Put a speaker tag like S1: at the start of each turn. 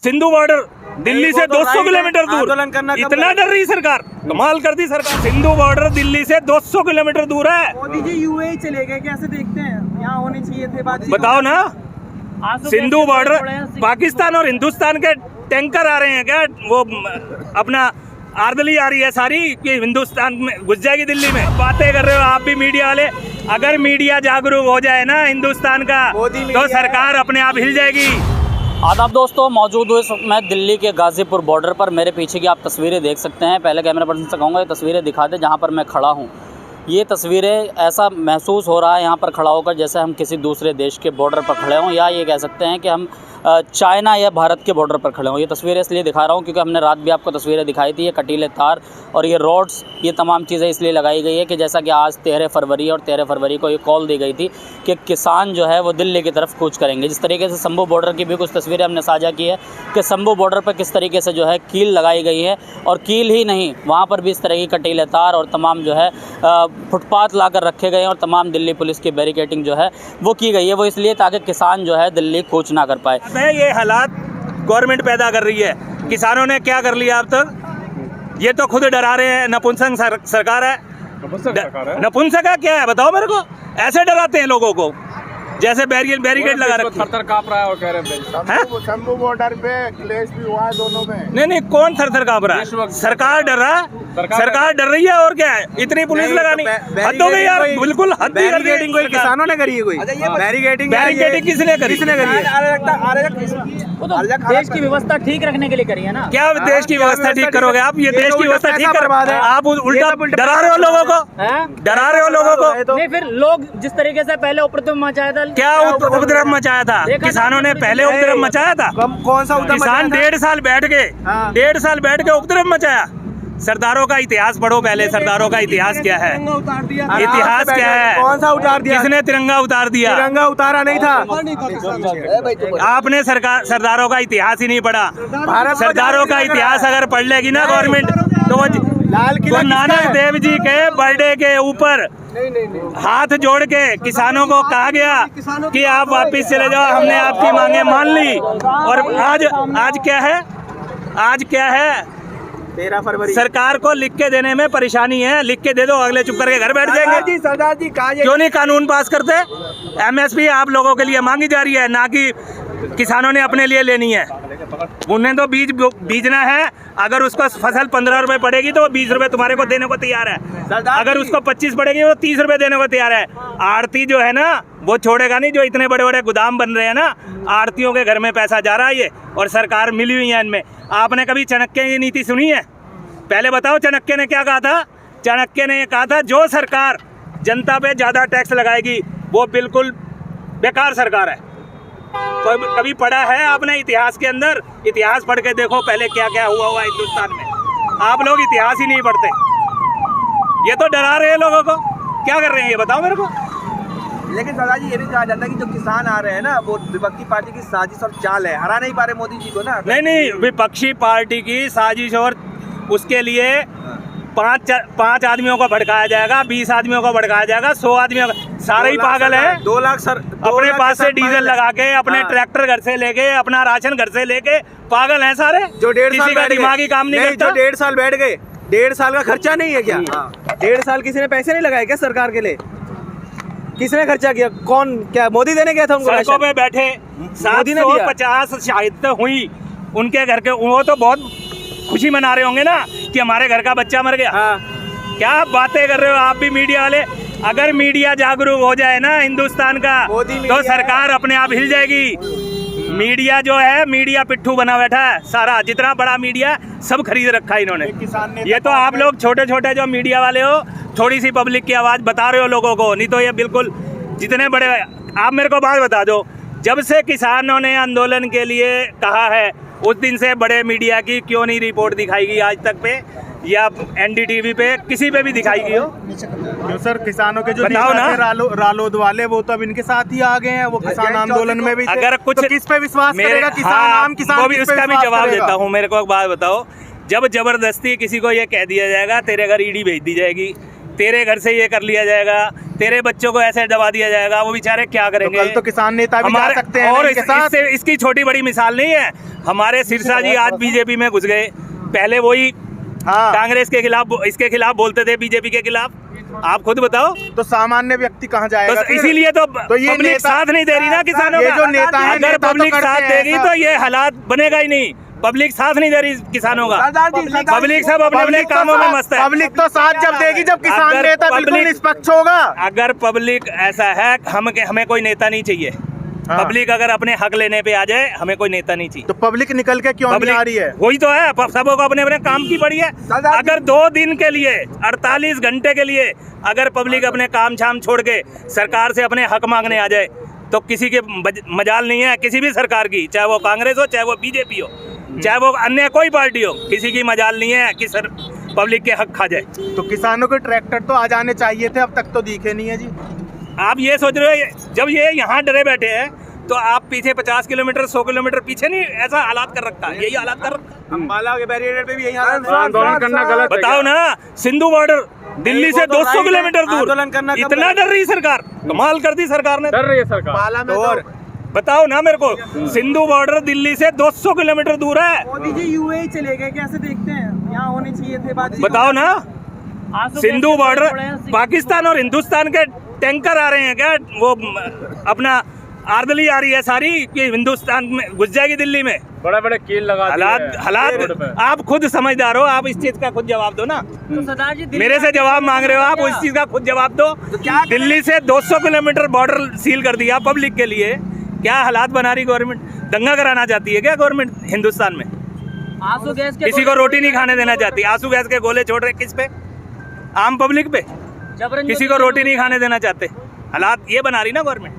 S1: Sindhu border Delhi से 200 kilometre दूर
S2: आंदोलन करना
S1: इतना डर रही सरकार, कमाल कर दी सरकार। सिंधु बॉर्डर दिल्ली से 200 किलोमीटर दूर है।
S2: मोदी जी यूएई चले गए, कैसे देखते हैं? यहाँ होने चाहिए थे बात।
S1: बताओ ना, सिंधु बॉर्डर पाकिस्तान और हिंदुस्तान के टैंकर आ रहे हैं क्या? वो अपना आर्दली आ रही है सारी कि हिंदुस्तान में घुस जाएगी दिल्ली में। बातें कर रहे हो आप भी मीडिया वाले। अगर मीडिया जागरूक हो जाए ना हिंदुस्तान का, तो सरकार अपने आप हिल जाएगी।
S3: आदाब दोस्तों, मौजूद हूँ इस वक्त मैं दिल्ली के गाज़ीपुर बॉर्डर पर। मेरे पीछे की आप तस्वीरें देख सकते हैं। पहले कैमरा पर्सन से कहूँगा ये तस्वीरें दिखा दे जहाँ पर मैं खड़ा हूँ। ये तस्वीरें ऐसा महसूस हो रहा है यहाँ पर खड़ा होकर जैसे हम किसी दूसरे देश के बॉर्डर पर खड़े हों, या ये कह सकते हैं कि हम चाइना या भारत के बॉर्डर पर खड़े हों। ये तस्वीरें इसलिए दिखा रहा हूँ क्योंकि हमने रात भी आपको तस्वीरें दिखाई थी। ये कटीले तार और ये रोड्स, ये तमाम चीज़ें इसलिए लगाई गई है कि जैसा कि आज 13 फरवरी और 13 फरवरी को ये कॉल दी गई थी कि किसान जो है वो दिल्ली की तरफ कूच करेंगे। जिस तरीके से शंभू बॉर्डर की भी कुछ तस्वीरें हमने साझा की है कि शंभू बॉर्डर पर किस तरीके से जो है कील लगाई गई है, और कील ही नहीं, वहाँ पर भी इस तरह की कटीले तार और तमाम जो है फुटपाथ ला कर रखे गए हैं, और तमाम दिल्ली पुलिस की बैरिकेडिंग जो है वो की गई है। वो इसलिए ताकि किसान जो है दिल्ली कूच ना कर पाए।
S1: ये हालात गवर्नमेंट पैदा कर रही है। किसानों ने क्या कर लिया अब तक? ये तो खुद डरा रहे हैं। नपुंसक सरकार है। नपुंसक है क्या है बताओ मेरे को? ऐसे डराते हैं लोगों को जैसे बैरिकेड लगा रखे।
S4: थर-थर कांप रहा है और कह रहे हैं
S5: शंभू बॉर्डर पे क्लेश भी हुआ है दोनों में।
S1: नहीं, कौन थर-थर कांप रहा है? सरकार डर रहा है। सरकार डर रही है और क्या है? इतनी पुलिस लगानी, हद हो गई यार, बिल्कुल हद ही कर दी।
S2: कोई किसानों ने करी है? कोई बैरिकेडिंग
S1: किसने करी?
S3: देश की व्यवस्था ठीक रखने के लिए करी है ना।
S1: क्या देश की व्यवस्था ठीक करोगे आप? ये देश की व्यवस्था ठीक कर, आप उल्टा डरा रहे हो लोगों को, डरा रहे हो लोगों को।
S3: नहीं, फिर लोग जिस तरीके से पहले उपद्रव मचाया था,
S1: क्या उपद्रव मचाया था? किसानों ने पहले उपद्रव मचाया था।
S2: कौन सा उपद्रव?
S1: किसान 1.5 साल बैठ के उपद्रव मचाया। सरदारों का इतिहास पढ़ो पहले। सरदारों का इतिहास क्या है? इतिहास क्या है?
S2: कौन सा उतार दिया?
S1: किसने तिरंगा उतार दिया?
S2: तिरंगा उतारा नहीं था।
S1: आपने सरदारों का इतिहास ही नहीं पढ़ा। सरदारों का इतिहास अगर पढ़ लेगी ना गवर्नमेंट, तो वो नानक देव जी के बर्थडे के ऊपर हाथ जोड़ के किसानों को कहा गया कि आप वापिस चले जाओ, हमने आपकी मांगे मान ली। और आज क्या है? आज क्या है?
S2: 13 फरवरी।
S1: सरकार को लिख के देने में परेशानी है। लिख के दे दो, अगले चुप करके घर बैठ जाएंगे।
S2: सरदार जी
S1: क्यों नहीं कानून पास करते? एमएसपी आप लोगों के लिए मांगी जा रही है, ना कि किसानों ने अपने लिए लेनी है। उन्हें तो बीज बीजना है। अगर उसको फसल 15 रुपए पड़ेगी तो वो 20 रुपए तुम्हारे को देने को तैयार है। अगर उसको 25 पड़ेगी वो 30 रुपए देने को तैयार है। आड़ती जो है ना, वो छोड़ेगा नहीं। जो इतने बड़े बड़े गोदाम बन रहे हैं ना, आड़तियों के घर में पैसा जा रहा है ये, और सरकार मिली हुई है इनमें। आपने कभी चाणक्य की नीति सुनी है? पहले बताओ चाणक्य ने क्या कहा था? चाणक्य ने कहा था जो सरकार जनता पे ज्यादा टैक्स लगाएगी वो बिल्कुल बेकार सरकार है। तो कभी पढ़ा है आपने इतिहास के अंदर? इतिहास पढ़ के देखो पहले क्या क्या हुआ हिंदुस्तान में। आप लोग इतिहास ही नहीं पढ़ते। ये तो डरा रहे हैं लोगों को। क्या कर रहे हैं ये बताओ मेरे को?
S2: लेकिन सरदार जी ये भी कहा जाता है कि जो किसान आ रहे हैं ना, वो विपक्षी पार्टी की साजिश और चाल है। हरा नहीं पा रहे मोदी जी को ना।
S1: नहीं, विपक्षी पार्टी की साजिश, और उसके लिए 5 आदमियों को भड़काया जाएगा, 20 आदमियों को भड़काया जाएगा, 100 आदमियों का। सारे ही पागल है।
S2: 2 लाख सर
S1: अपने पास से डीजल लगा के, अपने ट्रैक्टर घर से लेके, अपना राशन घर से लेके, पागल हैं सारे।
S2: जो 1.5 साल
S1: का दिमागी काम नहीं करता।
S2: जो 1.5 साल बैठ गए, 1.5 साल का खर्चा नहीं है क्या? 1.5 साल किसी ने पैसे नहीं लगाए क्या सरकार के लिए? किसने खर्चा किया? कौन? क्या मोदी देने गया था उनको?
S1: सड़कों पे बैठे 750 शहादतें हुई उनके घर के। वो तो बहुत खुशी मना रहे होंगे ना कि हमारे घर का बच्चा मर गया। क्या बातें कर रहे हो आप भी मीडिया वाले? अगर मीडिया जागरूक हो जाए ना हिंदुस्तान का, तो सरकार अपने आप हिल जाएगी। मीडिया जो है, मीडिया पिट्ठू बना बैठा है सारा। जितना बड़ा मीडिया सब खरीद रखा है इन्होंने। ये तो आप लोग छोटे छोटे जो मीडिया वाले हो, थोड़ी सी पब्लिक की आवाज़ बता रहे हो लोगों को, नहीं तो ये बिल्कुल जितने बड़े। आप मेरे को बात बता दो, जब से किसानों ने आंदोलन के लिए कहा है उस दिन से बड़े मीडिया की क्यों नहीं रिपोर्ट दिखाई गई आज तक पे, या एनडीटीवी पे किसी पे भी दिखाई गई हो?
S4: क्यों सर? किसानों के जो
S1: बताओ ना।
S4: रालोद वाले वो तो अब इनके साथ ही आ गए हैं। वो किसान आंदोलन में भी थे।
S1: अगर कुछ
S4: तो किस पे विश्वास करेगा किसान? आम किसान
S1: वो भी उसका भी जवाब देता हूँ। मेरे को एक बात बताओ, जब जबरदस्ती किसी को ये कह दिया जाएगा तेरे घर ईडी भेज दी जाएगी, तेरे घर से ये कर लिया जाएगा, तेरे बच्चों को ऐसे दबा दिया जाएगा, वो बेचारे क्या करेंगे?
S4: कल तो किसान नेता भी जा सकते हैं
S1: और
S4: इनके साथ।
S1: इसकी छोटी बड़ी मिसाल नहीं है। हमारे सिरसा जी आज बीजेपी में घुस गए, पहले वही
S4: हाँ,
S1: कांग्रेस के खिलाफ, इसके खिलाफ बोलते थे, बीजेपी के खिलाफ। आप खुद बताओ।
S4: तो सामान्य व्यक्ति कहाँ जाएगा?
S1: तो इसीलिए तो
S4: ये
S1: पब्लिक
S4: नेता-
S1: साथ नहीं दे रही ना किसानों
S4: ये
S1: का।
S4: जो नेता है,
S1: अगर
S4: नेता तो
S1: पब्लिक
S4: करते
S1: साथ
S4: हैं
S1: देगी
S4: ऐसा।
S1: तो ये हालात बनेगा ही नहीं। पब्लिक साथ नहीं दे रही किसानों का। पब्लिक सब अपने अपने कामों में मस्त है।
S4: पब्लिक तो साथ जब देगी जब किसान
S1: अगर
S4: नेता बिल्कुल
S1: पब्लिक-
S4: निष्पक्ष होगा।
S1: अगर पब्लिक ऐसा है, हमें कोई नेता नहीं चाहिए।
S4: हाँ।
S1: पब्लिक अगर अपने हक लेने पे आ जाए, हमें कोई नेता नहीं चाहिए।
S4: तो पब्लिक निकल के क्यों नहीं आ रही है?
S1: वही तो है, सबों को अपने अपने काम की पड़ी है। अगर 2 दिन के लिए, 48 घंटे के लिए अगर पब्लिक अपने काम शाम छोड़ के सरकार से अपने हक मांगने आ जाए, तो किसी के मजाल नहीं है, किसी भी सरकार की, चाहे वो कांग्रेस हो, चाहे वो बीजेपी हो, चाहे वो अन्य कोई पार्टी हो, किसी की मजाल नहीं है कि सर पब्लिक के हक खा जाए।
S4: तो किसानों के ट्रैक्टर तो आ जाने चाहिए थे, अब तक तो दिखे नहीं है जी।
S1: आप ये सोच रहे हो, जब ये यहाँ डरे बैठे हैं तो आप पीछे 50 किलोमीटर 100 किलोमीटर पीछे नहीं ऐसा हालात कर रखा है, यही हालात कर रखा है।
S2: अम्बाला के बैरियर पे भी यही हालत है।
S5: आंदोलन करना गलत है
S1: बताओ ना, सिंधु बॉर्डर दिल्ली से 200 किलोमीटर दूर,
S2: आंदोलन करना कब
S1: इतना
S2: गलत
S1: डर रही सरकार, कमाल कर दी सरकार ने।
S5: डर रही है सरकार।
S2: अम्बाला में
S1: और बताओ ना मेरे को, सिंधु बॉर्डर दिल्ली से 200 किलोमीटर दूर है।
S2: मोदी जी यूएई चले गए, कैसे देखते हैं? यहाँ होने चाहिए थे बात।
S1: बताओ ना, सिंधु बॉर्डर पाकिस्तान और हिंदुस्तान के टैंकर आ रहे हैं क्या? वो अपना आर्दली आ रही है सारी कि हिंदुस्तान में घुस जाएगी दिल्ली में।
S5: बड़े बड़े कील लगा दिए हैं रोड
S1: हालात
S5: पे।
S1: आप खुद समझदार हो, आप इस चीज का खुद जवाब दो ना। मेरे से जवाब मांग रहे हो आप, उस चीज का खुद जवाब दो। दिल्ली से 200 किलोमीटर बॉर्डर सील कर दिया पब्लिक के लिए, क्या हालात बना रही गवर्नमेंट? दंगा कराना चाहती है क्या गवर्नमेंट हिंदुस्तान में?
S3: आंसू गैस के
S1: किसी को रोटी नहीं खाने देना चाहती, आंसू गैस के गोले छोड़ रहे किस पे? आम पब्लिक पे। किसी को रोटी नहीं खाने देना चाहते, हालात ये बना रही ना गवर्नमेंट।